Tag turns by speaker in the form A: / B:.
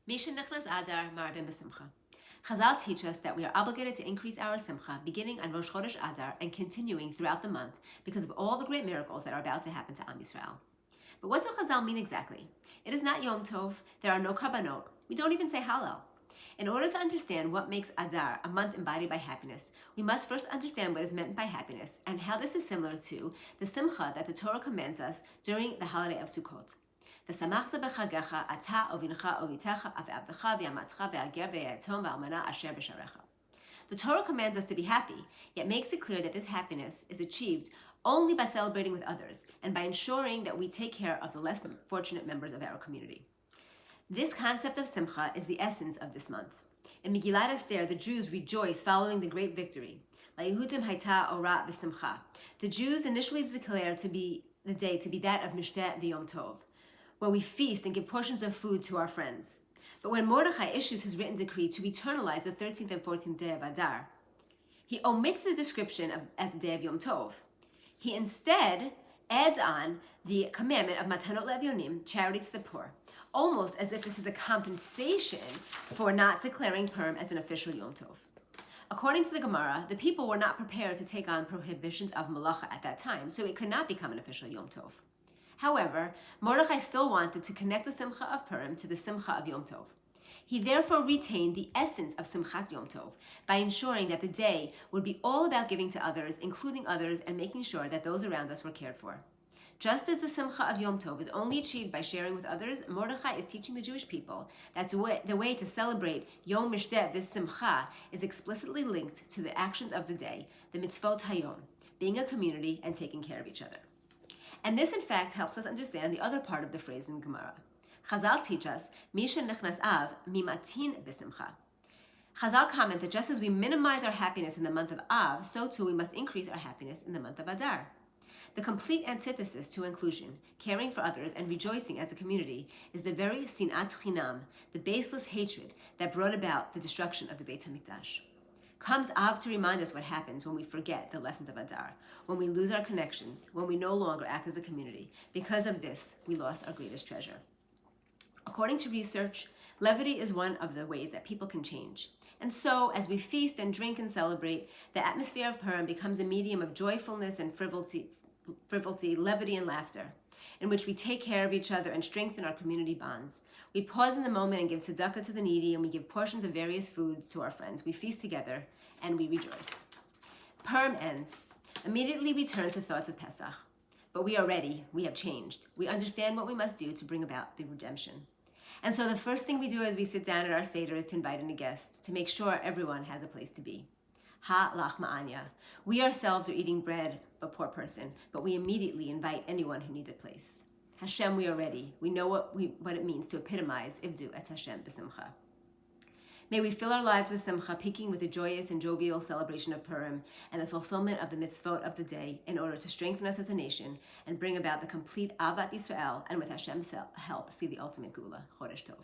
A: Misha nichnas Adar marbim b'simcha. Chazal teach us that we are obligated to increase our simcha beginning on Rosh Hodesh Adar and continuing throughout the month because of all the great miracles that are about to happen to Am Yisrael. But what do Chazal mean exactly? It is not Yom Tov, there are no karbanot, we don't even say Hallel. In order to understand what makes Adar a month embodied by happiness, we must first understand what is meant by happiness and how this is similar to the simcha that the Torah commands us during the holiday of Sukkot. ושמחת בחגיך אתה ובנך ובתך ועבדך ואמתך והגר והיתום והאלמנה אשר בשעריך. The Torah commands us to be happy, yet makes it clear that this happiness is achieved only by celebrating with others and by ensuring that we take care of the less fortunate members of our community. This concept of simcha is the essence of this month. In Megillat Esther, the Jews rejoice following the great victory. LaYehudim hayta ora v'simcha. The Jews initially declared the day to be that of Mishteh v'Yom Tov, where we feast and give portions of food to our friends. But when Mordechai issues his written decree to eternalize the 13th and 14th day of Adar, he omits the description as a day of Yom Tov. He instead adds on the commandment of Matanot Le'Avyonim, charity to the poor, almost as if this is a compensation for not declaring Purim as an official Yom Tov. According to the Gemara, the people were not prepared to take on prohibitions of malacha at that time, so it could not become an official Yom Tov. However, Mordechai still wanted to connect the Simcha of Purim to the Simcha of Yom Tov. He therefore retained the essence of Simchat Yom Tov by ensuring that the day would be all about giving to others, including others, and making sure that those around us were cared for. Just as the Simcha of Yom Tov is only achieved by sharing with others, Mordechai is teaching the Jewish people that the way to celebrate Yom Mishteh v'Simcha is explicitly linked to the actions of the day, the mitzvot hayom, being a community and taking care of each other. And this, in fact, helps us understand the other part of the phrase in Gemara. Chazal teach us, Misha nichnas av mimatin b'simcha. Chazal comment that just as we minimize our happiness in the month of Av, so too we must increase our happiness in the month of Adar. The complete antithesis to inclusion, caring for others, and rejoicing as a community is the very sinat chinam, the baseless hatred that brought about the destruction of the Beit HaMikdash. Comes Av to remind us what happens when we forget the lessons of Adar, when we lose our connections, when we no longer act as a community. Because of this, we lost our greatest treasure. According to research, levity is one of the ways that people can change. And so, as we feast and drink and celebrate, the atmosphere of Purim becomes a medium of joyfulness and frivolity, levity and laughter, in which we take care of each other and strengthen our community bonds. We pause in the moment and give tzedakah to the needy, and we give portions of various foods to our friends. We feast together, and we rejoice. Purim ends. Immediately we turn to thoughts of Pesach. But we are ready. We have changed. We understand what we must do to bring about the redemption. And so the first thing we do as we sit down at our Seder is to invite in a guest, to make sure everyone has a place to be. Ha lach ma'anya. We ourselves are eating bread of a poor person, but we immediately invite anyone who needs a place. Hashem, we are ready. We know what it means to epitomize Ivdu et Hashem b'simcha. May we fill our lives with simcha, peaking with the joyous and jovial celebration of Purim and the fulfillment of the mitzvot of the day in order to strengthen us as a nation and bring about the complete Avat Yisrael, and with Hashem's help, see the ultimate Gula. Chodesh Tov.